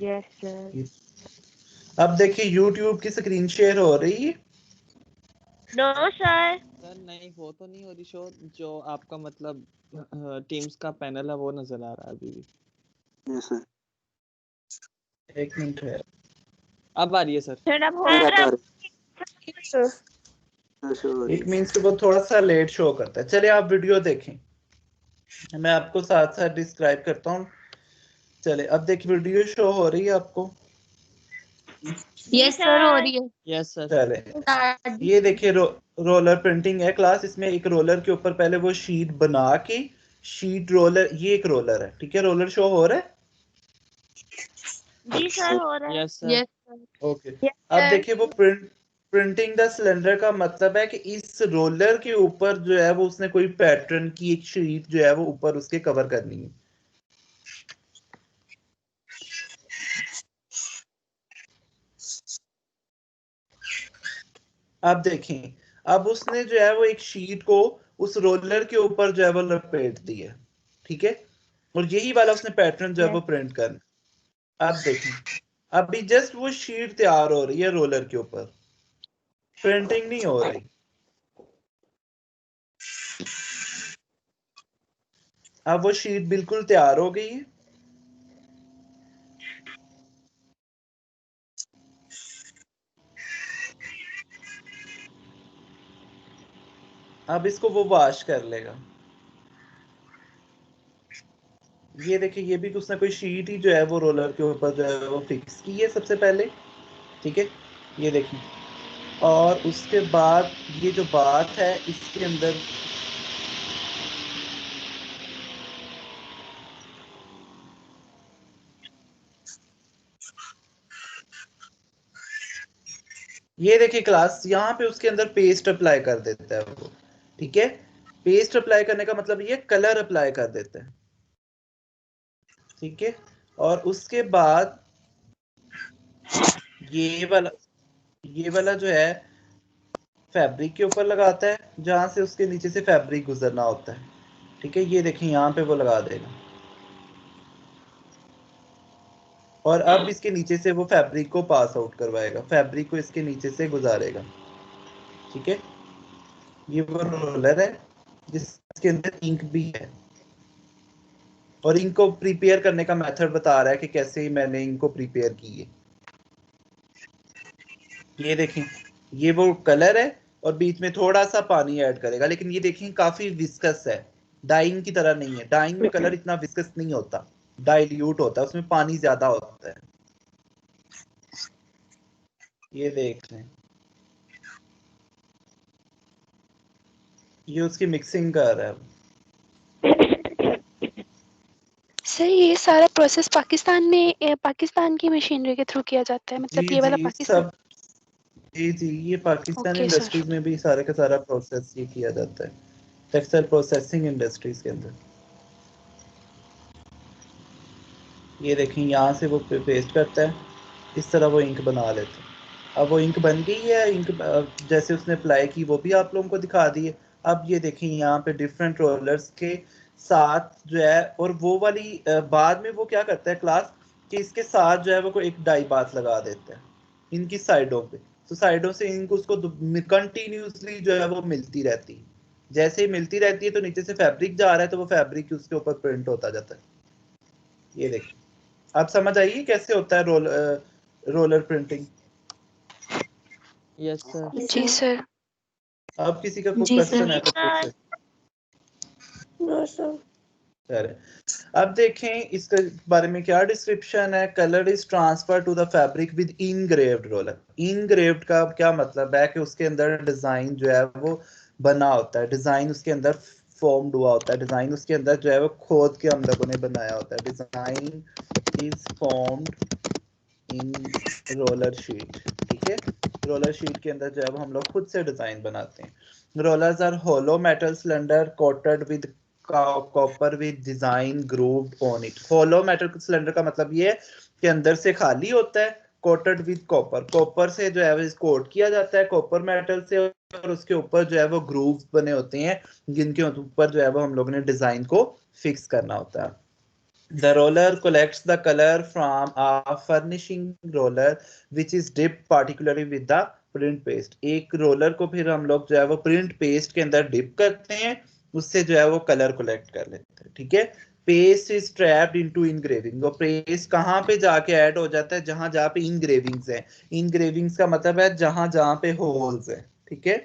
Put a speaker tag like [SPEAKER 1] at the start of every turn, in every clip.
[SPEAKER 1] Yes sir.
[SPEAKER 2] अब देखिए YouTube की स्क्रीन शेयर हो रही है।
[SPEAKER 1] No sir.
[SPEAKER 3] सर नहीं, वो तो नहीं हो रही शो, जो आपका मतलब टीम्स का पैनल है वो नजर आ रहा है अभी भी।
[SPEAKER 4] Yes sir.
[SPEAKER 2] एक मिनट है,
[SPEAKER 3] अब आ रही है सर।
[SPEAKER 1] सर अब हो
[SPEAKER 2] इट मींस वो थोड़ा सा लेट शो करता है। चलिए आप वीडियो देखें, मैं आपको साथ साथ डिस्क्राइब करता हूँ। चले अब देखिए वीडियो शो हो रही है आपको।
[SPEAKER 1] यस सर हो रही है।
[SPEAKER 3] Yes sir.
[SPEAKER 2] चले ये देखिए रोलर प्रिंटिंग है क्लास। इसमें एक रोलर के ऊपर पहले वो शीट बना के, शीट रोलर, ये एक रोलर है, ठीक है। रोलर शो हो रहा है।
[SPEAKER 1] जी सर हो रहा है।
[SPEAKER 3] Yes sir.
[SPEAKER 2] ओके अब देखिए वो प्रिंटिंग द सिलेंडर का मतलब है कि इस रोलर के ऊपर जो है वो उसने कोई पैटर्न की एक शीट जो है वो ऊपर उसके कवर करनी है। अब देखें, अब उसने जो है वो एक शीट को उस रोलर के ऊपर जो है वो लपेट दी है, ठीक है। और यही वाला उसने पैटर्न जो है वो प्रिंट करना। अब देखें, अभी जस्ट वो शीट तैयार हो रही है रोलर के ऊपर, प्रिंटिंग नहीं हो रही। अब वो शीट बिल्कुल तैयार हो गई है। अब इसको वो वॉश कर लेगा। ये देखिए, ये भी उसने कोई शीट ही जो है वो रोलर के ऊपर जो है वो फिक्स की है सबसे पहले, ठीक है। ये देखिए, और उसके बाद ये जो बात है इसके अंदर ये देखिए क्लास, यहाँ पे उसके अंदर पेस्ट अप्लाई कर देता है वो, ठीक है। पेस्ट अप्लाई करने का मतलब ये कलर अप्लाई कर देता है, ठीक है। और उसके बाद ये वाला जो है फैब्रिक के ऊपर लगाता है, जहां से उसके नीचे से फैब्रिक गुजरना होता है, ठीक है। ये देखिए यहाँ पे वो लगा देगा, और अब इसके नीचे से वो फैब्रिक को पास आउट करवाएगा, फैब्रिक को इसके नीचे से गुजारेगा, ठीक है। ये वो रोलर है जिसके अंदर इंक भी है, और इंक को प्रिपेयर करने का मेथड बता रहा है कि कैसे मैंने इंक को प्रिपेयर की है। ये देखें, ये वो कलर है और बीच में थोड़ा सा पानी ऐड करेगा, लेकिन ये देखें काफी विस्कस है, डाइंग की तरह नहीं है। डाइंग में कलर इतना विस्कस नहीं होता, डाइल्यूट होता है, उसमें पानी ज्यादा होता है। ये देख लें, ये उसकी मिक्सिंग कर रहा है।
[SPEAKER 5] सर ये सारा प्रोसेस पाकिस्तान की मशीनरी के थ्रू किया जाता है, मतलब
[SPEAKER 2] जी
[SPEAKER 5] ये वाला
[SPEAKER 2] जी
[SPEAKER 5] पाकिस्तान।
[SPEAKER 2] सब, जी ये पाकिस्तान
[SPEAKER 5] ओके
[SPEAKER 2] इंडस्ट्रीज
[SPEAKER 5] सर।
[SPEAKER 2] में भी सारे का सारा प्रोसेस ये किया जाता है, टेक्सटाइल प्रोसेसिंग इंडस्ट्रीज के अंदर। ये देखें, यहाँ से वो पेस्ट करता है, इस तरह वो इंक बना लेते हैं। अब वो इंक बन गई है, इंक जैसे उसने अप्लाई की वो भी आप लोगों को दिखा दी है। अब ये देखें यहाँ पे डिफरेंट रोलर्स के साथ जो है, और वो वाली बाद में वो क्या करता है क्लास, कि इसके साथ जो है वो कोई एक डाई बात लगा देता है इनकी साइडों पे। तो साइडों से इंक उसको कंटिन्यूसली जो है वो मिलती रहती है। जैसे ही मिलती रहती है तो नीचे से फैब्रिक जा रहा है, तो वो फैब्रिक उसके ऊपर प्रिंट होता जाता है। ये देखिए, आप समझ आइए कैसे होता है रोलर प्रिंटिंग।
[SPEAKER 3] Yes sir.
[SPEAKER 5] जी सर।
[SPEAKER 2] अब किसी का कोई
[SPEAKER 5] जी
[SPEAKER 2] क्वेश्चन
[SPEAKER 5] सर।
[SPEAKER 2] है तो पूछे।
[SPEAKER 1] No sir.
[SPEAKER 2] चले अब देखें इसके बारे में क्या डिस्क्रिप्शन है। Colour is transfer to the fabric with engraved roller. Engraved का क्या मतलब है कि उसके अंदर डिजाइन जो है वो बना होता है, डिजाइन उसके अंदर फॉर्म्ड हुआ होता है, डिजाइन उसके अंदर जो है वो खोद के हम लोगों ने बनाया होता है। Design is formed in roller sheet, ठीक है। रोलर शीट के अंदर जो है वो हम लोग खुद से डिजाइन बनाते हैं। Rollers are hollow metal cylinder coated with copper with design grooved on it. Hollow metal cylinder का मतलब ये है कि अंदर से खाली होता है, कोटेड विद कॉपर, कॉपर से जो है वो कोट किया जाता है, कॉपर मेटल से, और उसके ऊपर जो है वो ग्रूव्स बने होते हैं जिनके ऊपर जो है वो हम लोगों ने डिजाइन को फिक्स करना होता है। The roller collects the color from a furnishing roller which is dipped particularly with the print paste. एक रोलर को फिर हम लोग जो है वो प्रिंट पेस्ट के अंदर डिप करते हैं, उससे जो है वो कलर कलेक्ट कर लेते हैं, ठीक है। Paste is trapped into engraving, और पेस्ट कहाँ पे जाके ऐड हो जाता है, जहां जहां पे इनग्रेविंग्स हैं। इनग्रेविंग्स का मतलब है जहां जहां पे होल्स हैं, ठीक है।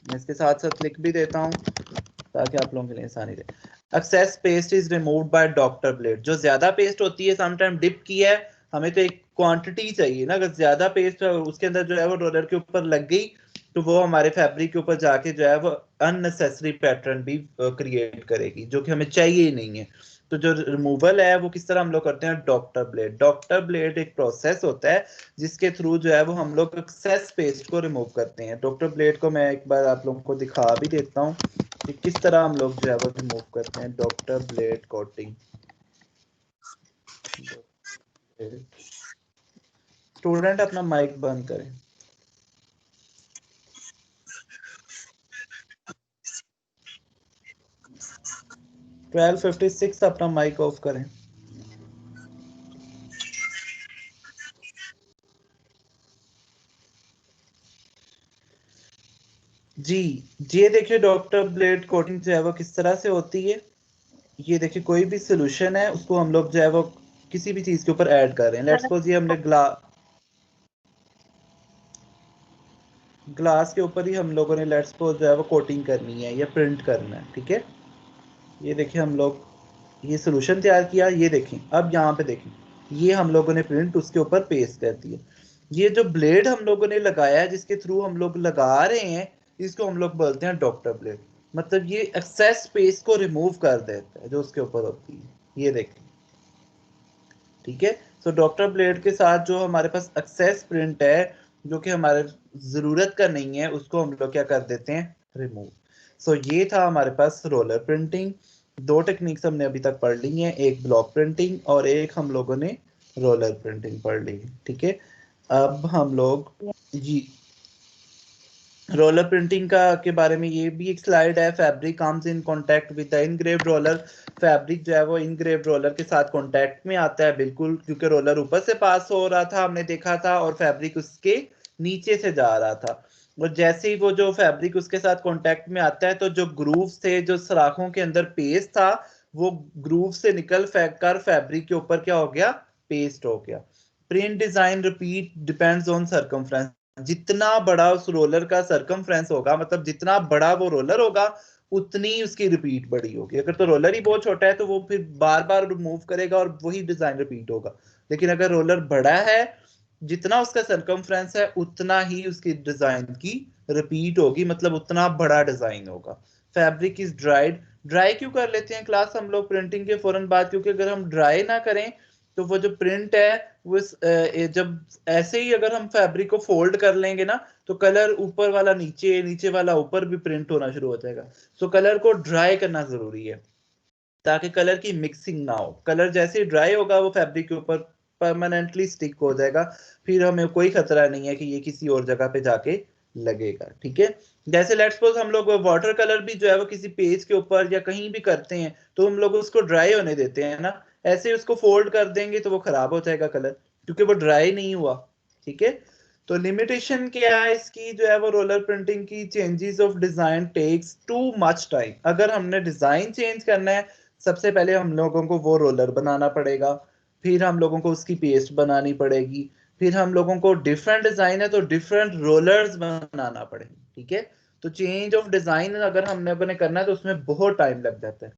[SPEAKER 2] मैं इसके साथ साथ लिख भी देता हूँ ताकि आप लोगों के लिए आसानी रहे। Excess paste is removed by doctor blade, जो ज्यादा पेस्ट होती है समटाइम डिप की है, हमें तो एक क्वांटिटी चाहिए ना, अगर ज्यादा पेस्ट उसके अंदर जो है वो रोलर के ऊपर लग गई तो वो हमारे फैब्रिक के ऊपर जाके जो है वो अननेसेसरी पैटर्न भी क्रिएट करेगी, जो कि हमें चाहिए ही नहीं है। तो जो रिमूवल है वो किस तरह हम लोग करते हैं, डॉक्टर ब्लेड। डॉक्टर ब्लेड एक प्रोसेस होता है जिसके थ्रू जो है वो हम लोग एक्सेस पेस्ट को रिमूव करते हैं। डॉक्टर ब्लेड को मैं एक बार आप लोगों को दिखा भी देता हूँ कि किस तरह हम लोग जो है वो रिमूव करते हैं। Doctor blade coating. स्टूडेंट अपना माइक बंद करें। ट्वेल्व 56 अपना माइक ऑफ करें। जी, ये देखिए डॉक्टर ब्लेड कोटिंग जो है वो किस तरह से होती है। ये देखिए कोई भी सोल्यूशन है उसको हम लोग जो है वो किसी भी चीज के ऊपर ऐड कर रहे हैं। लेट्स सपोज ये हमने ग्लास के ऊपर ही हम लोगों ने लेट्स सपोज जो है वो कोटिंग करनी है या प्रिंट करना है, ठीक है। ये देखिए हम लोग ये सोल्यूशन तैयार किया, ये देखें अब यहाँ पे देखें, ये हम लोगों ने प्रिंट उसके ऊपर पेस्ट कर दिया। ये जो ब्लेड हम लोगों ने लगाया है जिसके थ्रू हम लोग लगा रहे हैं, इसको हम लोग बोलते हैं डॉक्टर ब्लेड। मतलब ये एक्सेस स्पेस को रिमूव कर देता है जो उसके ऊपर होती है, ये देखें, ठीक है। सो डॉक्टर ब्लेड के साथ जो हमारे पास एक्सेस प्रिंट है जो कि हमारे जरूरत का नहीं है, उसको हम लोग क्या कर देते हैं, रिमूव। सो ये था हमारे पास रोलर प्रिंटिंग। दो टेक्निक्स हमने अभी तक पढ़ ली हैं, एक ब्लॉक प्रिंटिंग और एक हम लोगों ने रोलर प्रिंटिंग पढ़ ली है, ठीक है। अब हम लोग जी रोलर प्रिंटिंग का के बारे में ये भी एक स्लाइड है। Fabric comes in contact with the engraved roller. Fabric जो है वो इनग्रेव्ड रोलर के साथ कांटेक्ट में आता है, बिल्कुल, क्योंकि रोलर ऊपर से पास हो रहा था हमने देखा था और फैब्रिक उसके नीचे से जा रहा था। और जैसे ही वो जो फैब्रिक उसके साथ कांटेक्ट में आता है तो जो ग्रूव्स थे, जो सराखों के अंदर पेस्ट था, वो ग्रूव से निकल कर फैब्रिक के ऊपर क्या हो गया, पेस्ट हो गया। Print design repeat depends on circumference. जितना बड़ा उस रोलर का सर्कमफ्रेंस होगा, मतलब जितना बड़ा वो रोलर होगा उतनी उसकी रिपीट बड़ी होगी। अगर तो रोलर ही बहुत छोटा है तो वो फिर बार बार मूव करेगा और वही डिजाइन रिपीट होगा। लेकिन अगर रोलर बड़ा है, जितना उसका सर्कमफ्रेंस है उतना ही उसकी डिजाइन की रिपीट होगी, मतलब उतना बड़ा डिजाइन होगा। Fabric is dried. ड्राई क्यों कर लेते हैं क्लास हम लोग प्रिंटिंग के फौरन बाद, क्योंकि अगर हम ड्राई ना करें तो वो जो प्रिंट है वो जब ऐसे ही अगर हम फैब्रिक को फोल्ड कर लेंगे ना तो कलर ऊपर वाला नीचे, नीचे वाला ऊपर भी प्रिंट होना शुरू हो जाएगा। सो कलर को ड्राई करना जरूरी है ताकि कलर की मिक्सिंग ना हो। कलर जैसे ही ड्राई होगा वो फैब्रिक के ऊपर परमानेंटली स्टिक हो जाएगा, फिर हमें कोई खतरा नहीं है कि ये किसी और जगह पे जाके लगेगा, ठीक है। जैसे लेट्स सपोज हम लोग वाटर कलर भी जो है वो किसी पेज के ऊपर या कहीं भी करते हैं तो हम लोग उसको ड्राई होने देते हैं ना, ऐसे ही उसको फोल्ड कर देंगे तो वो खराब हो जाएगा कलर, क्योंकि वो ड्राई नहीं हुआ, ठीक है। तो लिमिटेशन क्या है इसकी जो है वो रोलर प्रिंटिंग की, changes of design takes too much time. अगर हमने डिजाइन चेंज करना है सबसे पहले हम लोगों को वो रोलर बनाना पड़ेगा, फिर हम लोगों को उसकी पेस्ट बनानी पड़ेगी, फिर हम लोगों को डिफरेंट डिजाइन है तो डिफरेंट रोलर्स बनाना पड़ेंगे, ठीक है। तो चेंज ऑफ डिजाइन अगर हम लोगों ने करना है तो उसमें बहुत टाइम लग जाता है।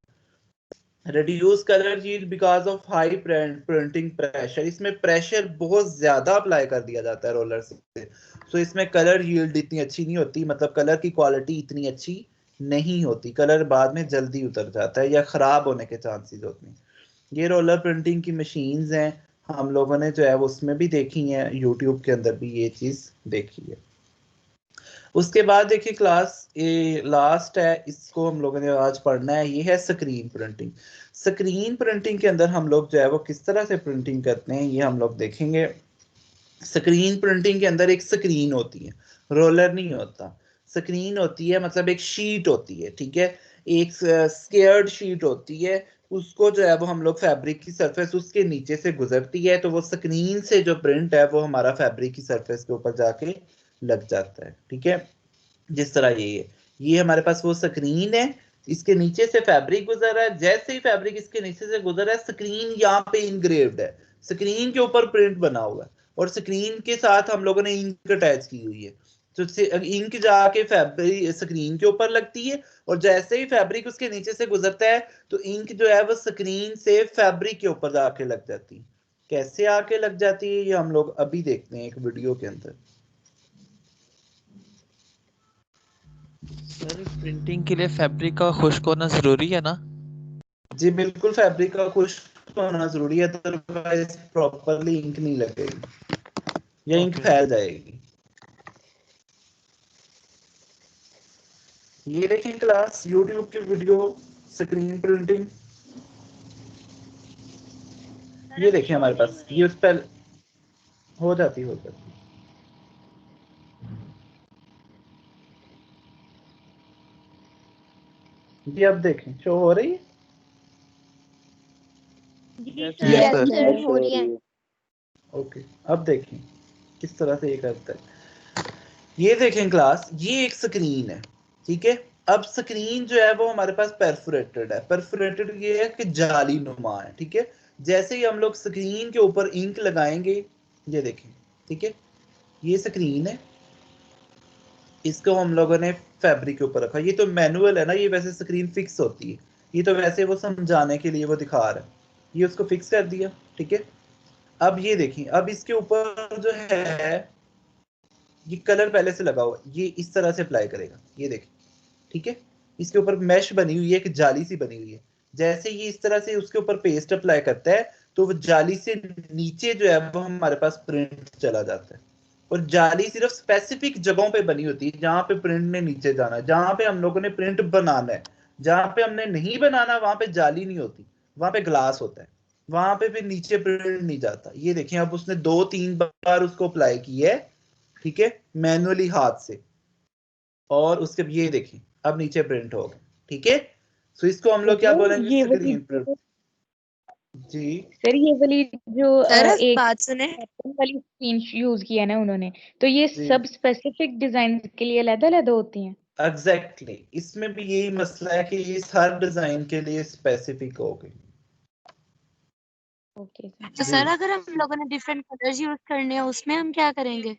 [SPEAKER 2] Reduce colour yield because of high printing pressure. इसमें प्रेशर बहुत ज्यादा अप्लाई कर दिया जाता है रोलर से, तो इसमें कलर यील्ड इतनी अच्छी नहीं होती, मतलब कलर की क्वालिटी इतनी अच्छी नहीं होती, कलर बाद में जल्दी उतर जाता है या खराब होने के चांसेस होते हैं। ये रोलर प्रिंटिंग की मशीन्स हैं, हम लोगों ने जो है वो उसमें भी देखी है, यूट्यूब के अंदर भी ये चीज देखी है। उसके बाद देखिए क्लास ये लास्ट है, इसको हम लोगों ने आज पढ़ना है, ये है स्क्रीन प्रिंटिंग। स्क्रीन प्रिंटिंग के अंदर हम लोग जो है वो किस तरह से प्रिंटिंग करते हैं ये हम लोग देखेंगे। स्क्रीन प्रिंटिंग के अंदर एक स्क्रीन होती है, रोलर नहीं होता, स्क्रीन होती है, मतलब एक शीट होती है, ठीक है। एक स्केयर्ड शीट होती है, उसको जो है वो हम लोग फैब्रिक की सरफेस उसके नीचे से गुजरती है, तो वो स्क्रीन से जो प्रिंट है वो हमारा फैब्रिक की सरफेस के ऊपर जाके लग जाता है। ठीक है, जिस तरह ये है, ये हमारे पास वो स्क्रीन है, इसके नीचे से फैब्रिक गुजर रहा है, जैसे ही फैब्रिक इसके नीचे से गुजर रहा है स्क्रीन यहाँ पे इनग्रेव्ड है, स्क्रीन के ऊपर प्रिंट बना हुआ है और स्क्रीन के साथ हम लोगों ने इंक अटैच की हुई है। तो इंक जाके फैब्रिक स्क्रीन के ऊपर लगती है और जैसे ही फैब्रिक उसके नीचे से गुजरता है तो इंक जो है वो स्क्रीन से फैब्रिक के ऊपर जाके लग जाती है। कैसे आके लग जाती है ये हम लोग अभी देखते हैं एक वीडियो के अंदर।
[SPEAKER 3] सर प्रिंटिंग के लिए फैब्रिक का खुश्क होना जरूरी है ना?
[SPEAKER 2] जी बिल्कुल, फैब्रिक का खुश्क होना जरूरी है, अदरवाइज प्रॉपरली इंक नहीं लगेगी या इंक
[SPEAKER 3] Okay.
[SPEAKER 2] फैल जाएगी। ये देखें क्लास यूट्यूब की वीडियो स्क्रीन प्रिंटिंग, ये देखें हमारे पास, ये उस पर हो जाती। जी अब देखें शो हो रही है।
[SPEAKER 3] Yes,
[SPEAKER 5] Yes,
[SPEAKER 3] sir.
[SPEAKER 5] sir.
[SPEAKER 1] हो रही है।
[SPEAKER 2] ओके, अब देखें किस तरह से ये करता है। ये देखें क्लास, ये एक स्क्रीन है, ठीक है। अब स्क्रीन जो है वो हमारे पास परफोरेटेड है। परफोरेटेड ये है कि जाली नुमा है, ठीक है। जैसे ही हम लोग स्क्रीन के ऊपर इंक लगाएंगे, ये देखें, ठीक है, ये स्क्रीन है, इसको हम लोगों ने फैब्रिक के ऊपर रखा। ये तो मैनुअल है ना, ये वैसे स्क्रीन फिक्स होती है, ये तो वैसे वो समझाने के लिए वो दिखा रहा है, ये उसको फिक्स कर दिया, ठीक है। अब ये देखिए, अब इसके ऊपर जो है ये कलर पहले से लगा हुआ, ये इस तरह से अप्लाई करेगा, ये देखिए, ठीक है। इसके ऊपर मैश बनी हुई है, एक जाली सी बनी हुई है, जैसे ये इस तरह से उसके ऊपर पेस्ट अप्लाई करता है तो वो जाली से नीचे जो है वो हमारे पास प्रिंट चला जाता है। और जाली सिर्फ स्पेसिफिक जगहों पे बनी होती है जहां पे प्रिंट ने नीचे जाना है, जहां पे हम लोगों ने प्रिंट बनाना है। जहां पे हमने नहीं बनाना वहां पे जाली नहीं होती, वहां पे ग्लास होता है, वहां पे फिर नीचे प्रिंट नहीं जाता। ये देखें, अब उसने 2-3 बार उसको अप्लाई की है, ठीक है, मैनुअली हाथ से, और उसके ये देखें अब नीचे प्रिंट हो गए, ठीक है। सो इसको हम लोग क्या बोलेंगे,
[SPEAKER 4] ये वाली
[SPEAKER 2] स्क्रीन प्रिंट। जी
[SPEAKER 4] सर, ये वाली जो
[SPEAKER 1] सर
[SPEAKER 4] एक
[SPEAKER 1] बात सुने,
[SPEAKER 4] पैटर्न वाली स्क्रीन यूज किया ना उन्होंने, तो ये
[SPEAKER 2] जी
[SPEAKER 4] सब स्पेसिफिक डिजाइन के लिए अलग-अलग होती हैं।
[SPEAKER 2] एग्जैक्टली, इसमें भी यही मसला है कि ये हर डिजाइन के लिए स्पेसिफिक हो गई।
[SPEAKER 4] Okay sir.
[SPEAKER 1] तो
[SPEAKER 2] जी
[SPEAKER 1] सर अगर हम लोगों ने डिफरेंट कलर्स यूज करने हैं उसमें हम क्या करेंगे?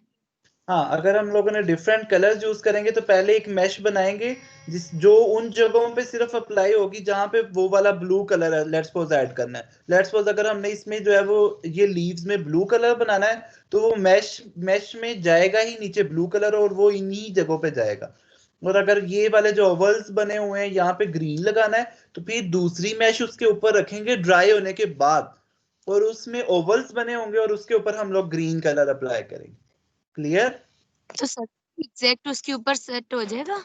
[SPEAKER 2] हाँ, अगर हम लोगों ने डिफरेंट कलर्स यूज करेंगे तो पहले एक मैश बनाएंगे जिस जो उन जगहों पे सिर्फ अप्लाई होगी जहां पे वो वाला ब्लू कलर है, लेट्स सपोज ऐड करना है। लेट्स सपोज अगर हमने इसमें जो है वो ये लीव्स में ब्लू कलर बनाना है तो वो मैश में जाएगा ही नीचे ब्लू कलर और वो इन्हीं जगहों पे जाएगा। और अगर ये वाले जो ओवल्स बने हुए हैं यहाँ पे ग्रीन लगाना है तो फिर दूसरी मैश उसके ऊपर रखेंगे ड्राई होने के बाद, और उसमें ओवल्स बने होंगे और उसके ऊपर हम लोग ग्रीन कलर अप्लाई करेंगे। क्लियर?
[SPEAKER 1] तो सर एग्जैक्ट उसके ऊपर सेट हो जाएगा?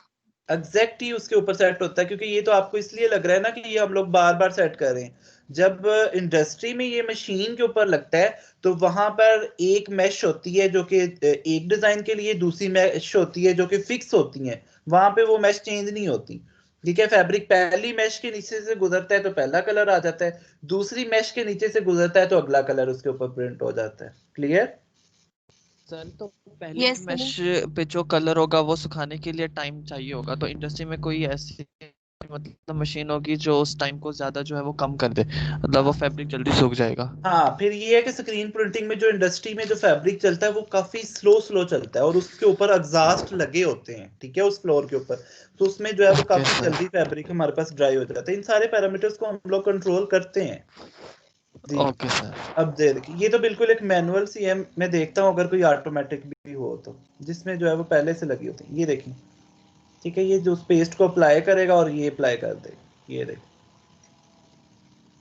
[SPEAKER 2] एग्जैक्ट ही उसके ऊपर सेट होता है, क्योंकि ये तो आपको इसलिए लग रहा है ना कि ये हम लोग बार बार सेट कर रहे हैं। जब इंडस्ट्री में ये मशीन के ऊपर लगता है तो वहां पर एक मैश होती है जो कि एक डिजाइन के लिए, दूसरी मैश होती है जो कि फिक्स होती है, वहां पे वो मैश चेंज नहीं होती। ठीक है, फैब्रिक पहली मैश के नीचे से गुजरता है तो पहला कलर आ जाता है, दूसरी मैश के नीचे से गुजरता है तो अगला कलर उसके ऊपर प्रिंट हो जाता है। क्लियर?
[SPEAKER 3] सर तो पहली
[SPEAKER 1] यस
[SPEAKER 3] मैश पे जो कलर होगा वो सुखाने के लिए टाइम चाहिए होगा, तो इंडस्ट्री में कोई ऐसी मतलब मशीन होगी जो उस टाइम को ज्यादा जो है वो कम कर दे, मतलब वो फैब्रिक जल्दी सूख जाएगा।
[SPEAKER 2] हाँ, फिर ये है कि स्क्रीन प्रिंटिंग में जो इंडस्ट्री में जो फैब्रिक चलता है वो काफी स्लो चलता है और उसके ऊपर एग्जॉस्ट लगे होते हैं, ठीक है, उस फ्लोर के ऊपर, तो उसमें जो है वो
[SPEAKER 3] ओके
[SPEAKER 2] काफी
[SPEAKER 3] सर।
[SPEAKER 2] जल्दी फैब्रिक हमारे पास ड्राई हो जाता है। इन सारे पैरामीटर्स को हम लोग कंट्रोल करते हैं। जी
[SPEAKER 3] ओके सर।
[SPEAKER 2] अब देखिए, ये तो बिल्कुल एक मैनुअल सी है, मैं देखता हूँ अगर कोई ऑटोमेटिक भी हो तो, जिसमें जो है वो पहले से लगी होती है। ये देखिए, ठीक है, ये जो उस पेस्ट को अप्लाई करेगा और ये अप्लाई कर देगा। ये देखिए,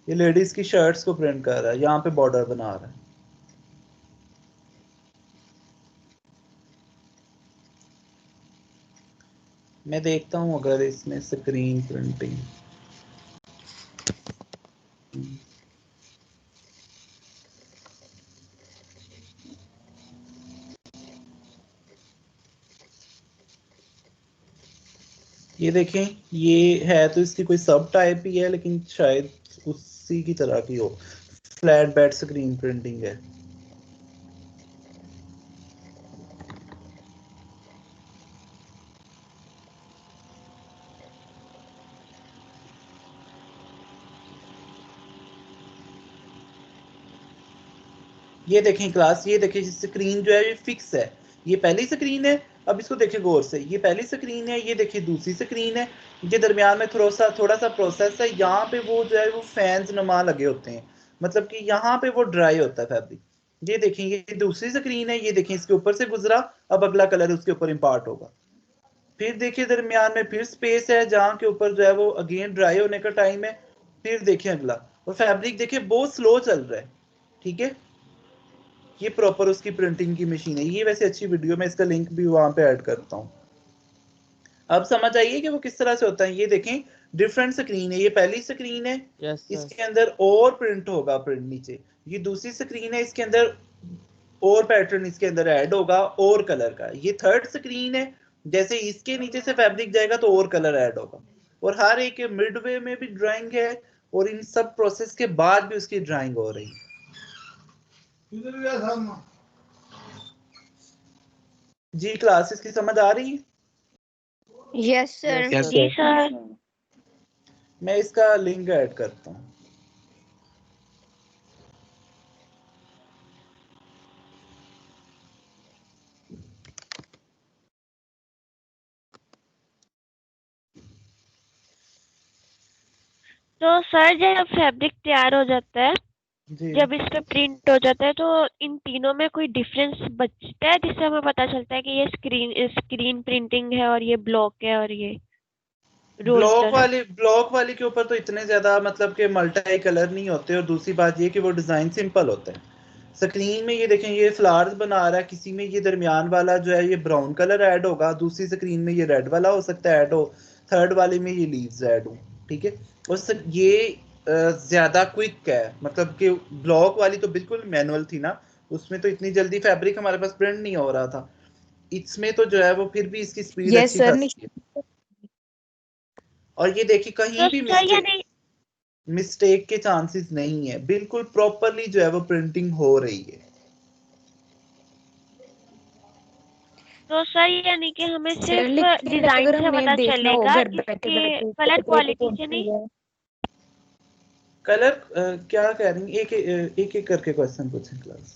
[SPEAKER 2] ये लेडीज की शर्ट्स को प्रिंट कर रहा है, यहाँ पे बॉर्डर बना रहा है। मैं देखता हूँ अगर इसमें स्क्रीन प्रिंटिंग, ये देखें, ये है तो इसकी कोई सब टाइप ही है, लेकिन शायद उसी की तरह की हो, फ्लैट बेड स्क्रीन प्रिंटिंग है। ये देखें क्लास, ये देखें स्क्रीन जो है ये फिक्स है, ये पहली स्क्रीन है। अब इसको देखें गौर से, ये पहली स्क्रीन है, ये देखिए दूसरी स्क्रीन है, ये दरमियान में थोड़ा सा प्रोसेस है। यहाँ पे वो जो है वो फैंस नुमा लगे होते हैं, मतलब कि यहाँ पे वो ड्राई होता है फैब्रिक। ये देखें ये दूसरी स्क्रीन है, ये देखें इसके ऊपर से गुजरा, अब अगला कलर उसके ऊपर इम्पार्ट होगा। फिर देखिए दरमियान में फिर स्पेस है जहाँ के ऊपर जो है वो अगेन ड्राई होने का टाइम है। फिर देखें अगला, और फैब्रिक देखिए बहुत स्लो चल रहा है, ठीक है। ये प्रॉपर उसकी प्रिंटिंग की मशीन है। ये वैसे अच्छी वीडियो, मैं इसका लिंक भी वहां पे ऐड करता हूँ। अब समझ आइए कि वो किस तरह से होता है। ये देखें डिफरेंट स्क्रीन है, ये पहली स्क्रीन है, इसके अंदर और प्रिंट होगा, प्रिंट नीचे। ये दूसरी स्क्रीन है, इसके अंदर और पैटर्न इसके अंदर ऐड होगा और कलर का। ये थर्ड स्क्रीन है, जैसे इसके नीचे से फैब्रिक जाएगा तो और कलर ऐड होगा। और हर एक मिडवे में भी ड्राइंग है, और इन सब प्रोसेस के बाद भी उसकी ड्राइंग हो रही है। जी क्लासेस की समझ आ रही है?
[SPEAKER 5] Yes sir.
[SPEAKER 3] Yes,
[SPEAKER 5] जी सर।
[SPEAKER 2] मैं इसका लिंक ऐड करता हूँ।
[SPEAKER 6] तो सर जब फैब्रिक तैयार हो जाता है,
[SPEAKER 2] जी
[SPEAKER 6] जब इस पे प्रिंट हो जाता है, तो इन तीनों में कोई डिफरेंस बचता है जिससे हमें पता चलता है कि ये स्क्रीन प्रिंटिंग है और ये ब्लॉक है और ये
[SPEAKER 2] ब्लॉक वाली के ऊपर तो इतने ज्यादा मतलब कि मल्टी कलर नहीं होते। और दूसरी बात ये कि वो डिजाइन सिंपल होता है। स्क्रीन में ये देखें ये फ्लावर्स बना रहा है, किसी में ये दरमियान वाला जो है ये ब्राउन कलर ऐड होगा, दूसरी स्क्रीन में ये रेड वाला हो सकता है ऐड हो, थर्ड वाले में ये लीव्स ऐड हो, ठीक है। और ये ज्यादा क्विक है, मतलब कि ब्लॉक वाली तो बिल्कुल मैनुअल थी ना, उसमें तो इतनी जल्दी फैब्रिक हमारे पास प्रिंट नहीं हो रहा था। इसमें तो जो है वो फिर भी इसकी स्पीड अच्छी खासी है। और ये देखिए कहीं भी मिस्टेक के चांसेस नहीं है, बिल्कुल प्रॉपरली जो है वो प्रिंटिंग हो रही है।
[SPEAKER 6] तो सर यानी कि हमें
[SPEAKER 4] सर
[SPEAKER 6] सिर्फ
[SPEAKER 4] लेकिन
[SPEAKER 6] डिजाइन
[SPEAKER 4] अगर
[SPEAKER 6] से
[SPEAKER 4] हमें
[SPEAKER 6] पता
[SPEAKER 4] देखना हो
[SPEAKER 6] चलेगा,
[SPEAKER 4] घर बैठे
[SPEAKER 6] इसके
[SPEAKER 4] बैठे
[SPEAKER 6] कलर
[SPEAKER 4] कपड़े पे
[SPEAKER 6] क्वालिटी
[SPEAKER 4] कौन
[SPEAKER 6] से
[SPEAKER 4] सी
[SPEAKER 6] नहीं।
[SPEAKER 4] है?
[SPEAKER 2] कलर क्या कह रही हैं? एक एक करके क्वेश्चन पूछें क्लास।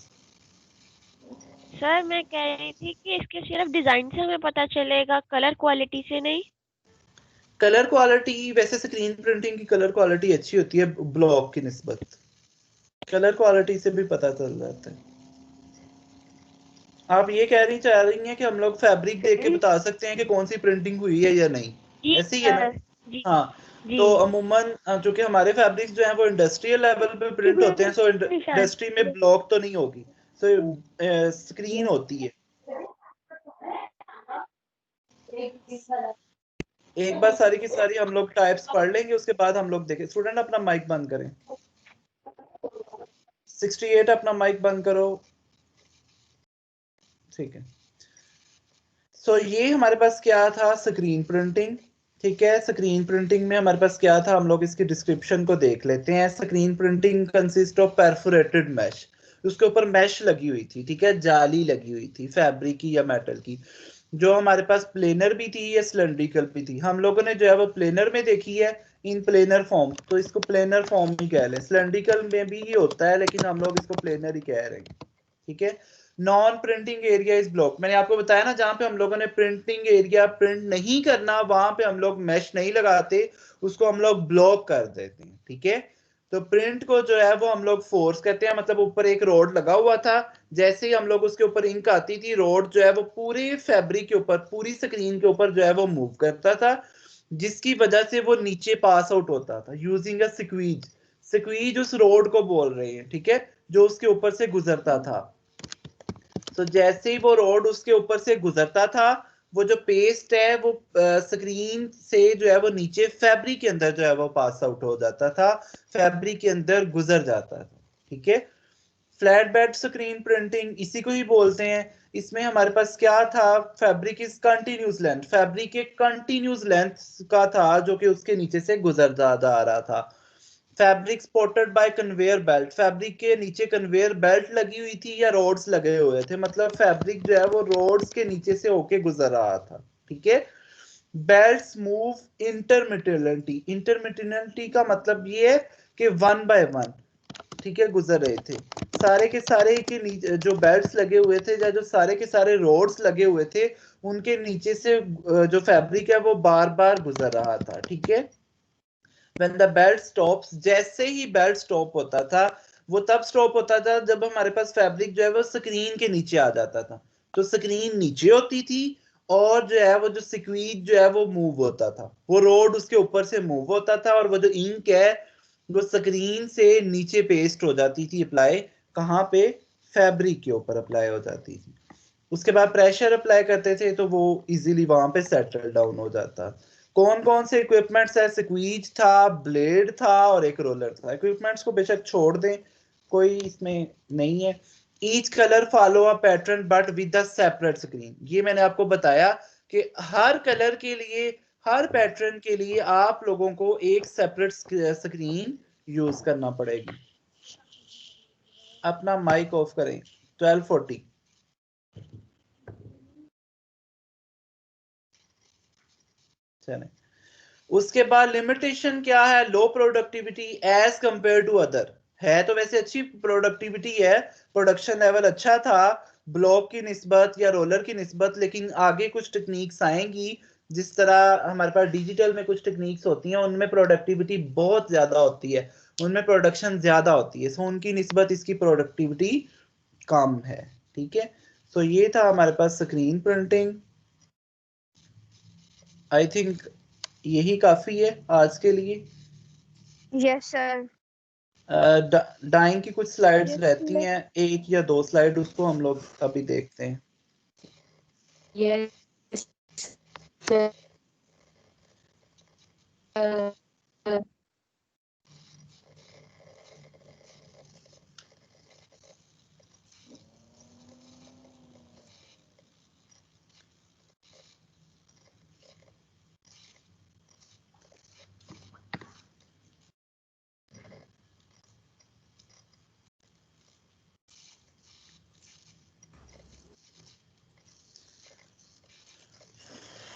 [SPEAKER 6] सर मैं कह रही थी कि इसके सिर्फ डिजाइन से हमें पता चलेगा, कलर क्वालिटी से नहीं।
[SPEAKER 2] कलर क्वालिटी वैसे स्क्रीन प्रिंटिंग की कलर क्वालिटी अच्छी होती है ब्लॉक की निस्बत, कलर क्वालिटी से भी पता चल जाता है। आप ये चाह रही हैं कि हम लोग फैब्रिक देख के बता सकते हैं कि कौन सी प्रिंटिंग हुई है या नहीं,
[SPEAKER 6] जी
[SPEAKER 2] ऐसे ही है ना?
[SPEAKER 6] जी
[SPEAKER 2] हाँ,
[SPEAKER 6] जी।
[SPEAKER 2] तो अमूमन चूंकि हमारे फैब्रिक्स जो हैं वो इंडस्ट्रियल लेवल पे प्रिंट होते हैं, सो इंडस्ट्री में ब्लॉक तो नहीं होगी, सो स्क्रीन होती है। एक बार सारी की सारी हम लोग टाइप्स पढ़ लेंगे, उसके बाद हम लोग देखें। स्टूडेंट अपना माइक बंद करें, 68 अपना माइक बंद करो, ठीक है। सो ये हमारे पास क्या था, स्क्रीन प्रिंटिंग, ठीक है। स्क्रीन प्रिंटिंग में हमारे पास क्या था, हम लोग इसकी डिस्क्रिप्शन को देख लेते हैं। Screen printing consist of perforated mesh, उसके ऊपर मैश लगी हुई थी, ठीक है, जाली लगी हुई थी फैब्रिक की या मेटल की, जो हमारे पास प्लेनर भी थी या सिलेंड्रिकल भी थी। हम लोगों ने जो है वो प्लेनर में देखी है, इन प्लेनर फॉर्म, तो इसको प्लेनर फॉर्म ही कह लें। सिलेंड्रिकल में भी ये होता है लेकिन हम लोग इसको प्लेनर ही कह रहे हैं, ठीक है। Non printing area is block, मैंने आपको बताया ना, जहां पे हम लोगों ने प्रिंटिंग एरिया प्रिंट नहीं करना वहां पे हम लोग मैश नहीं लगाते, उसको हम लोग ब्लॉक कर देते हैं, ठीक है। तो प्रिंट को जो है वो हम लोग फोर्स कहते हैं, मतलब ऊपर एक रोड लगा हुआ था, जैसे ही हम लोग उसके ऊपर इंक आती थी, रोड जो है वो पूरे फैब्रिक के ऊपर, पूरी स्क्रीन के ऊपर जो है वो मूव करता था, जिसकी वजह से वो नीचे पास आउट होता था यूजिंग अ स्क्वीज। स्क्वीज उस रोड को बोल रहे हैं, ठीक है, जो उसके ऊपर से गुजरता था। तो जैसे ही वो रोड उसके ऊपर से गुजरता था, वो जो पेस्ट है वो स्क्रीन से जो है वो नीचे फैब्रिक के अंदर जो है वो पास आउट हो जाता था, फैब्रिक के अंदर गुजर जाता था, ठीक है। फ्लैट बेड स्क्रीन प्रिंटिंग इसी को ही बोलते हैं। इसमें हमारे पास क्या था, fabric is continuous length, fabric एक कंटिन्यूस लेंथ का था जो कि उसके नीचे से गुजरता आ रहा था। Fabric supported by conveyor belt, fabric के नीचे कन्वेयर बेल्ट लगी हुई थी या रोड्स लगे हुए थे, मतलब फैब्रिक जो है वो रोड्स के नीचे से होके गुजर रहा था, ठीक है। बेल्ट्स मूव इंटरमिटेंटली, इंटरमिटेंटली का मतलब ये है कि वन बाय वन, ठीक है, गुजर रहे थे। सारे के सारे के नीचे जो बेल्ट्स लगे हुए थे या जो सारे के सारे रोड्स लगे हुए थे उनके नीचे से जो फैब्रिक है वो बार बार गुजर रहा था, ठीक है। When the belt stops, जैसे ही बेल्ट स्टॉप होता था वो तब स्टॉप होता था जब हमारे पास फैब्रिक जो है वो स्क्रीन के नीचे आ जाता था। तो स्क्रीन नीचे होती थी और जो है वो जो स्क्वीज जो है वो मूव होता था, वो रोड उसके ऊपर से मूव होता था और वो जो इंक है वो स्क्रीन से नीचे पेस्ट हो जाती थी, अप्लाई कहाँ पे, फैब्रिक के ऊपर अप्लाई हो जाती थी। उसके बाद प्रेशर अप्लाई करते थे तो वो इजीली वहां पे सेटल डाउन हो जाता। कौन कौन से इक्विपमेंट्स है, स्क्वीज था, ब्लेड था और एक रोलर था। इक्विपमेंट्स को बेशक छोड़ दें, कोई इसमें नहीं है। Each colour follow a pattern but with a separate screen, ये मैंने आपको बताया कि हर कलर के लिए, हर पैटर्न के लिए आप लोगों को एक सेपरेट स्क्रीन यूज करना पड़ेगी। अपना माइक ऑफ करें। 1240 चले। उसके बाद लिमिटेशन क्या है, low productivity as compare to other, है तो वैसे अच्छी प्रोडक्टिविटी है, प्रोडक्शन लेवल अच्छा था ब्लॉक की निस्बत या रोलर की निस्बत, लेकिन आगे कुछ टेक्निक्स आएंगी जिस तरह हमारे पास डिजिटल में कुछ टेक्निक्स होती हैं उनमें प्रोडक्टिविटी बहुत ज्यादा होती है, उनमें प्रोडक्शन ज्यादा होती है, सो उनकी निस्बत इसकी प्रोडक्टिविटी कम है, ठीक है। सो ये था हमारे पास स्क्रीन प्रिंटिंग। आई थिंक यही काफी है आज के लिए।
[SPEAKER 7] Yes sir.
[SPEAKER 2] डाइंग की कुछ स्लाइड्स
[SPEAKER 4] Yes,
[SPEAKER 2] रहती
[SPEAKER 4] sir.
[SPEAKER 2] हैं, एक या दो स्लाइड, उसको हम लोग अभी देखते हैं।
[SPEAKER 7] Yes sir.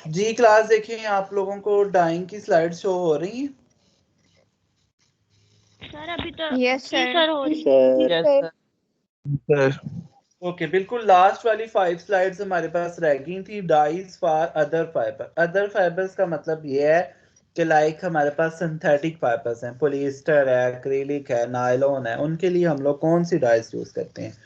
[SPEAKER 2] जी क्लास देखें, आप लोगों को डाइंग की स्लाइड शो हो रही है?
[SPEAKER 6] सर अभी तो
[SPEAKER 7] यस
[SPEAKER 6] जी
[SPEAKER 7] सर।
[SPEAKER 6] सर हो रही
[SPEAKER 3] यस सर।
[SPEAKER 2] ओके, बिल्कुल लास्ट वाली 5 स्लाइड्स हमारे पास रह गई थी। Dyes for other fiber, other fibers का मतलब ये है कि लाइक हमारे पास सिंथेटिक फाइबर्स हैं, पॉलिएस्टर है, एक्रिलिक है, नायलॉन है, उनके लिए हम लोग कौन सी डाइज यूज करते हैं?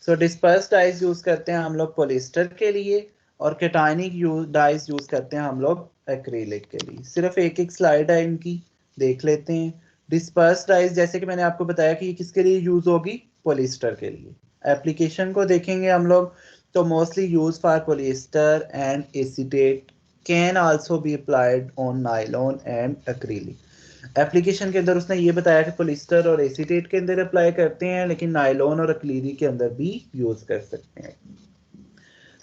[SPEAKER 2] सो डिस्पर्स डाइज यूज करते हैं हम लोग पॉलिएस्टर के लिए, और केटाइनिक डाइज यूज करते हैं हम लोग एक्रिलिक के लिए। सिर्फ एक एक स्लाइड है इनकी, देख लेते हैं। डिस्पर्स डाइज जैसे कि मैंने आपको बताया कि ये किसके लिए यूज होगी, पॉलिएस्टर के लिए। एप्लीकेशन को देखेंगे हम लोग तो mostly use for polyester and acetate, can also be applied on nylon and acrylic. Application के अंदर उसने ये बताया कि पॉलिएस्टर और एसीटेट के अंदर अप्लाई करते हैं, लेकिन नायलॉन और एक्रिलिक के अंदर भी यूज कर सकते हैं।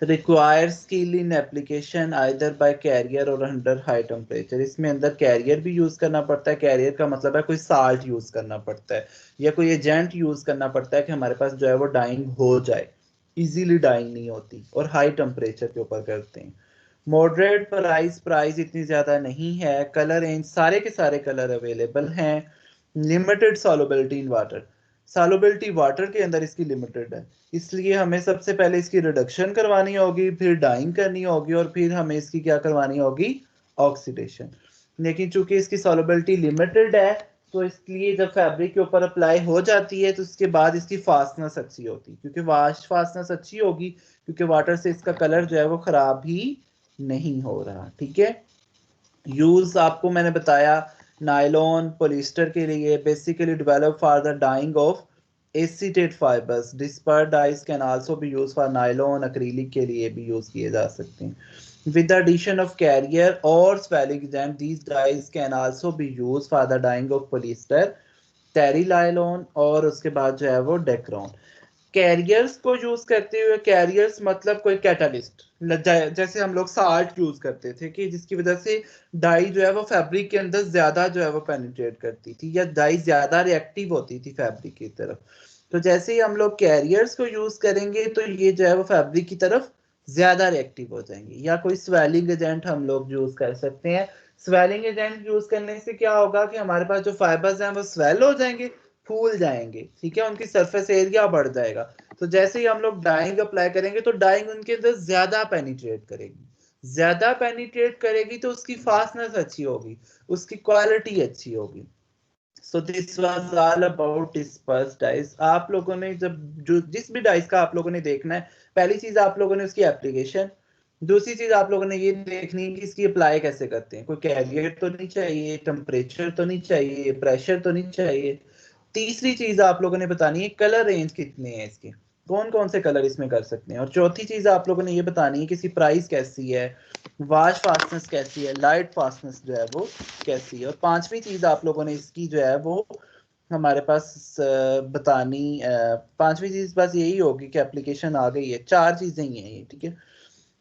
[SPEAKER 2] Required skill in application either by carrier or under high temperature, इसमें अंदर कैरियर भी यूज करना पड़ता है। कैरियर का मतलब है कोई साल्ट यूज करना पड़ता है या कोई एजेंट यूज करना पड़ता है कि हमारे पास जो है वो डाइंग हो जाए, इजीली डाइंग नहीं होती, और हाई टेम्परेचर के ऊपर करते हैं। मॉडरेट प्राइस इतनी ज्यादा नहीं है। कलर रेंज सारे के सारे कलर अवेलेबल हैं। Limited solubility in water, solubility water के अंदर इसकी लिमिटेड है, इसलिए हमें सबसे पहले इसकी रिडक्शन करवानी होगी, फिर डाइंग करनी होगी, और फिर हमें इसकी क्या करवानी होगी, ऑक्सीडेशन। लेकिन चूंकि इसकी सॉल्युबिलिटी लिमिटेड है तो इसलिए जब फैब्रिक के ऊपर अप्लाई हो जाती है तो उसके बाद इसकी फास्टनेस अच्छी होती है, क्योंकि वाश फास्टनेस अच्छी होगी क्योंकि वाटर से इसका कलर जो है वो खराब ही नहीं हो रहा, ठीक है। यूज आपको मैंने बताया, नायलॉन पॉलिएस्टर के लिए basically develop for the dyeing of acetate fibers. Disperse dyes can also be use for nylon, acrylic के लिए भी यूज किए जा सकते हैं। With the addition of carrier or swelling agent, these dyes can also be used for the dyeing of polyester, terry nylon और उसके बाद जो है वो डेक्रॉन। कैरियर्स को यूज करते हुए, कैरियर्स मतलब कोई कैटालिस्ट, जैसे हम लोग साल्ट यूज करते थे कि जिसकी वजह से डाई जो है वो फैब्रिक के अंदर ज्यादा जो है वो पेनिट्रेट करती थी या डाई ज्यादा रिएक्टिव होती थी फैब्रिक की तरफ। तो जैसे ही हम लोग कैरियर्स को यूज करेंगे तो ये जो है वो फैब्रिक की तरफ ज्यादा रिएक्टिव हो जाएंगे। या कोई स्वेलिंग एजेंट हम लोग यूज कर सकते हैं। स्वेलिंग एजेंट यूज करने से क्या होगा कि हमारे पास जो फाइबर्स हैं वो स्वेल हो जाएंगे, फूल जाएंगे, ठीक है, उनकी सरफेस एरिया बढ़ जाएगा। तो जैसे ही हम लोग डाइंग अप्लाई करेंगे तो डाइंग उनके अंदर ज्यादा पेनिट्रेट करेगी, ज्यादा पेनिट्रेट करेगी तो उसकी फास्टनेस अच्छी होगी, उसकी क्वालिटी अच्छी होगी। So this was all about disperse dice. आप लोगों ने जब जो जिस भी डाइस का आप लोगों ने देखना है, पहली चीज आप लोगों ने उसकी एप्लीकेशन, दूसरी चीज आप लोगों ने ये देखनी है कि इसकी अप्लाई कैसे करते हैं। कोई कैरियर तो नहीं चाहिए, टेम्परेचर तो नहीं चाहिए, प्रेशर तो नहीं चाहिए। तीसरी चीज आप लोगों ने बतानी है कलर रेंज कितने हैं इसके, कौन कौन से कलर इसमें कर सकते हैं। और चौथी चीज आप लोगों ने ये बतानी है कि इसकी प्राइस कैसी है, वाश फास्टनेस कैसी है, लाइट फास्टनेस जो है वो कैसी है। और पांचवी चीज आप लोगों ने इसकी जो है वो हमारे पास बतानी, पांचवी चीज बस यही होगी कि एप्लीकेशन आ गई है। चार चीजें ही हैं ये, ठीक है।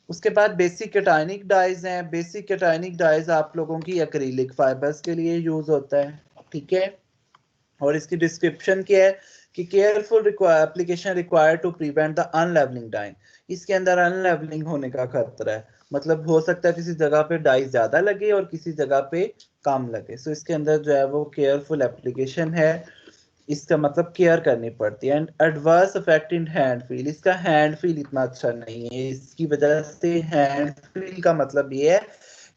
[SPEAKER 2] उसके बाद बेसिक केटाइनिक डाइज हैं। बेसिक केटाइनिक डाइज आप लोगों की एक्रिलिक फाइबर्स के लिए यूज होता है, ठीक है। और इसकी डिस्क्रिप्शन क्या है कि careful application required to prevent the unlevelling dyeing. इसके अंदर अनलेवलिंग होने का खतरा है, मतलब हो सकता है किसी जगह पे डाई ज्यादा लगे और किसी जगह पे कम लगे। सो इसके अंदर जो है वो केयरफुल एप्लीकेशन है, इसका मतलब केयर करनी पड़ती है। And adverse effect in hand feel, इसका हैंड फील इतना अच्छा नहीं है। इसकी वजह से हैंड फील का मतलब ये है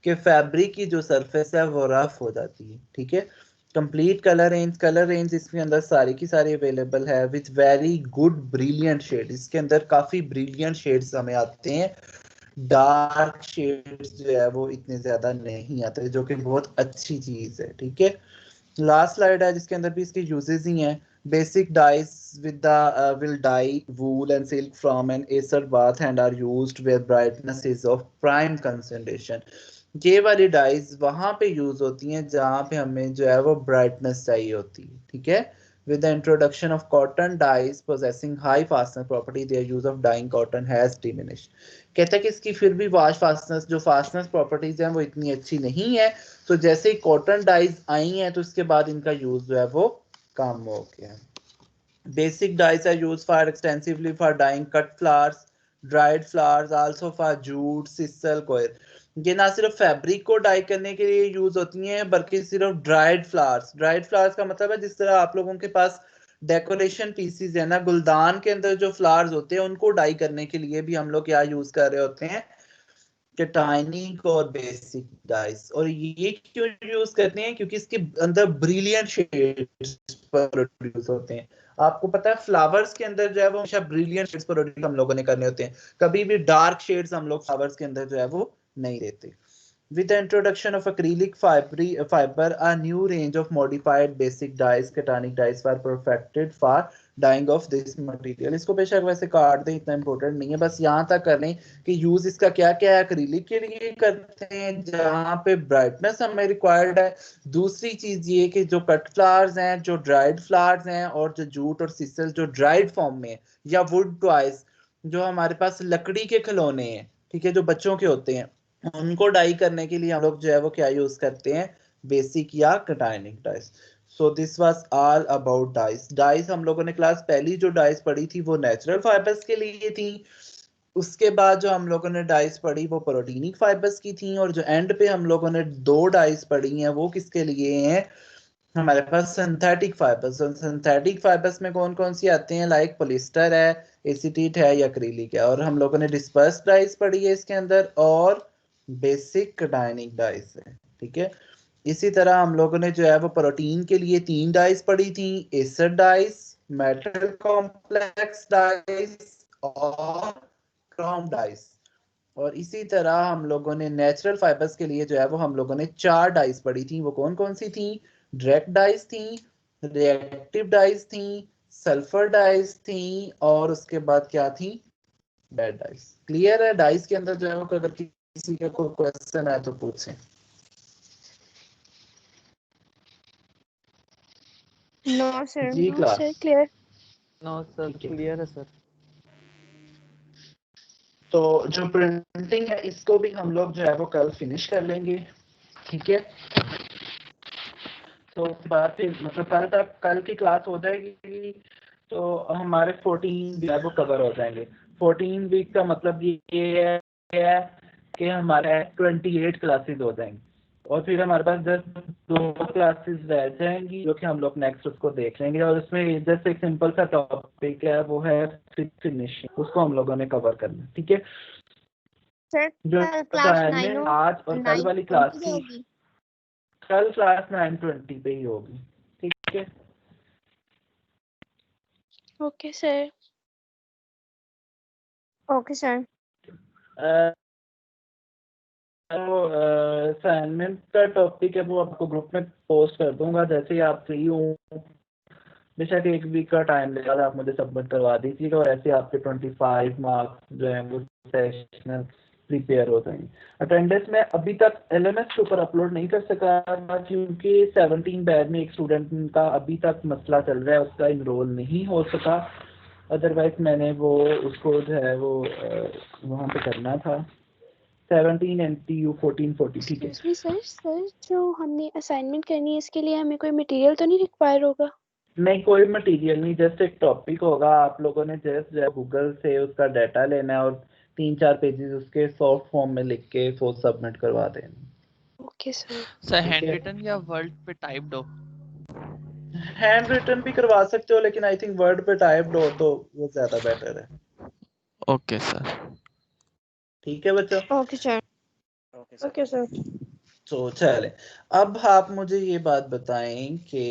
[SPEAKER 2] कि फैब्रिक की जो सरफेस है वो रफ हो जाती है, ठीक है। Complete colour range, colour range इसके अंदर सारी की सारी अवेलेबल है with very good brilliant shade. इसके अंदर काफी ब्रिलियंट शेड्स हमें आते हैं, डार्क शेड्स जो है वो इतने ज्यादा नहीं आते, जो कि बहुत अच्छी चीज है, ठीक है। लास्ट स्लाइड है जिसके अंदर भी इसके यूजेस ही हैं। Basic dyes with the will dye wool and silk from an acer bath and are used where brightness is of prime concentration। ये वाली डाइज वहां पे यूज होती हैं जहां पे हमें जो है वो ब्राइटनेस चाहिए होती है, ठीक है। With the introduction of cotton dyes possessing high fastness property, their use of dyeing cotton has diminished। कहता है कि इसकी फिर भी वाश फास्टनेस, जो फास्टनेस प्रॉपर्टीज हैं वो इतनी अच्छी नहीं है। तो जैसे ही कॉटन डाइज आई हैं तो उसके बाद इनका यूज जो है वो कम हो गया। Basic dyes are used for extensively for dyeing cut flowers, dried flowers, also for jute, sisal, coir। ये ना सिर्फ फैब्रिक को डाई करने के लिए यूज होती हैं बल्कि सिर्फ ड्राइड फ्लावर्स, ड्राइड फ्लावर्स का मतलब है जिस तरह आप लोगों के पास डेकोरेशन पीसीज है ना, गुलदान के अंदर जो फ्लावर्स होते हैं उनको डाई करने के लिए भी हम लोग क्या यूज कर रहे होते हैं, केटाइनिक और बेसिक डाइस। और ये क्यों यूज करते हैं, क्योंकि इसके अंदर ब्रिलियंट शेड्स प्रोड्यूस होते हैं। आपको पता है फ्लावर्स के अंदर जो है वो हमेशा ब्रिलियंट शेड्स प्रोड्यूस हम लोगों ने करने होते हैं, कभी भी डार्क शेड्स हम लोग फ्लावर्स के अंदर जो है वो नहीं देते। With the introduction of acrylic fiber, a new range of modified basic dyes, ketanic dyes, were perfected for dyeing of this material। इसको बेशक वैसे काट दें, इतना इंपॉर्टेंट नहीं है, बस यहाँ तक कर लें कि यूज इसका क्या क्या है। एक्रिलिक के लिए करते हैं जहाँ पे ब्राइटनेस हमें रिक्वायर्ड है। दूसरी चीज ये कि जो कट फ्लावर्स हैं, जो ड्राइड फ्लावर्स हैं, और जो जूट और सिसल जो ड्राइड फॉर्म में, या वुड टॉयज जो हमारे पास लकड़ी के खिलौने हैं, ठीक है, जो बच्चों के होते हैं, उनको डाई करने के लिए हम लोग जो है वो क्या यूज करते हैं, बेसिक या केटाइनिक dice. So this was all about dice. Dice हम लोगों ने क्लास पहली जो डाइस पढ़ी थी वो नेचुरल फाइबर्स के लिए थी। उसके बाद जो हम लोगों ने डाइस पढ़ी वो प्रोटीनिक फाइबर्स की थी। और जो एंड पे हम लोगों ने दो डाइस पढ़ी हैं वो किसके लिए हैं, हमारे पास सिंथेटिक फाइबर्स। सिंथेटिक फाइबर्स में कौन कौन सी आते हैं, लाइक पॉलिस्टर है, एसीटेट है, या एक्रिलिक है। और हम लोगों ने डिस्पर्स डाइस पढ़ी है इसके अंदर, और बेसिक केटाइनिक डाइस है, ठीक है। इसी तरह हम लोगों ने जो है वो प्रोटीन के लिए तीन डाइस पढ़ी थी, acid dice, metal complex dice, और क्रोम डाइस। और इसी तरह हम लोगों ने नेचुरल फाइबर्स के लिए जो है वो हम लोगों ने चार डाइस पढ़ी थी। वो कौन कौन सी थी, डायरेक्ट डाइस थी, रिएक्टिव डाइस थी, सल्फर डाइस थी, और उसके बाद क्या थी, बेड डाइस। क्लियर है। डाइस के अंदर जो है वो अगर किसी का कोई क्वेश्चन है तो पूछें।
[SPEAKER 7] No, sir.
[SPEAKER 2] जी
[SPEAKER 5] no
[SPEAKER 2] class.
[SPEAKER 5] Sir, clear.
[SPEAKER 3] No sir,
[SPEAKER 2] ठीक है।
[SPEAKER 3] क्लियर है सर।
[SPEAKER 2] तो जो प्रिंटिंग है इसको भी हम लोग जो है वो कल फिनिश कर लेंगे, ठीक है। तो बात फिर मतलब कल तक, कल की क्लास हो जाएगी तो हमारे 14 जो है वो कवर हो जाएंगे। 14 वीक का मतलब ये है कि हमारे 28 क्लासेस हो जाएंगी और फिर हमारे पास जस्ट 2 क्लासेस रह जाएंगी जो कि हम लोग नेक्स्ट उसको देख लेंगे। और उसमें जस्ट एक सिंपल सा टॉपिक है, वो है फिनिशिंग, उसको हम लोगों ने कवर करना है, ठीक है।
[SPEAKER 7] सर
[SPEAKER 2] जो
[SPEAKER 7] क्लास
[SPEAKER 2] assignment आज और कल वाली क्लास की,
[SPEAKER 7] होगी।
[SPEAKER 2] कल क्लास 9:20 पे ही होगी, ठीक है।
[SPEAKER 5] Okay sir.
[SPEAKER 7] Okay sir.
[SPEAKER 2] तो असाइनमेंट का टॉपिक है वो आपको ग्रुप में पोस्ट कर दूंगा जैसे ही आप फ्री हो। बेशक 1 वीक का टाइम लेगा, आप मुझे सबमिट करवा दीजिएगा और ऐसे आपके 25 मार्क्स जो हैं वो सेशनल प्रिपेयर हो जाएंगे। अटेंडेंस में अभी तक LMS के ऊपर अपलोड नहीं कर सका क्योंकि 17 बैच में एक स्टूडेंट का अभी तक मसला चल रहा है, उसका इनरोल नहीं हो सका। अदरवाइज मैंने वो उसको जो है वो वहाँ पे करना था। 17 NTU 1440, ठीक है।
[SPEAKER 5] एक्सक्यूज मी सर, जो हमने असाइनमेंट करनी है इसके लिए हमें कोई मटेरियल तो नहीं रिक्वायर होगा?
[SPEAKER 2] नहीं, कोई मटेरियल नहीं, जस्ट एक टॉपिक होगा। आप लोगों ने जस्ट गूगल से उसका डाटा लेना है और 3-4 पेजेस उसके सॉफ्ट फॉर्म में लिख के वो सबमिट करवा देना।
[SPEAKER 5] Okay sir.
[SPEAKER 3] सर
[SPEAKER 2] ठीक
[SPEAKER 3] हैंड
[SPEAKER 2] है।
[SPEAKER 3] रिटन या वर्ड पे टाइप्ड हो?
[SPEAKER 2] हैंड रिटन भी करवा सकते हो लेकिन आई थिंक वर्ड पे टाइप्ड हो तो वो ज्यादा बेटर है।
[SPEAKER 3] Okay sir.
[SPEAKER 2] ठीक है बच्चों।
[SPEAKER 7] Okay sir.
[SPEAKER 2] Okay sir. तो चले, अब आप मुझे ये बात बताएं कि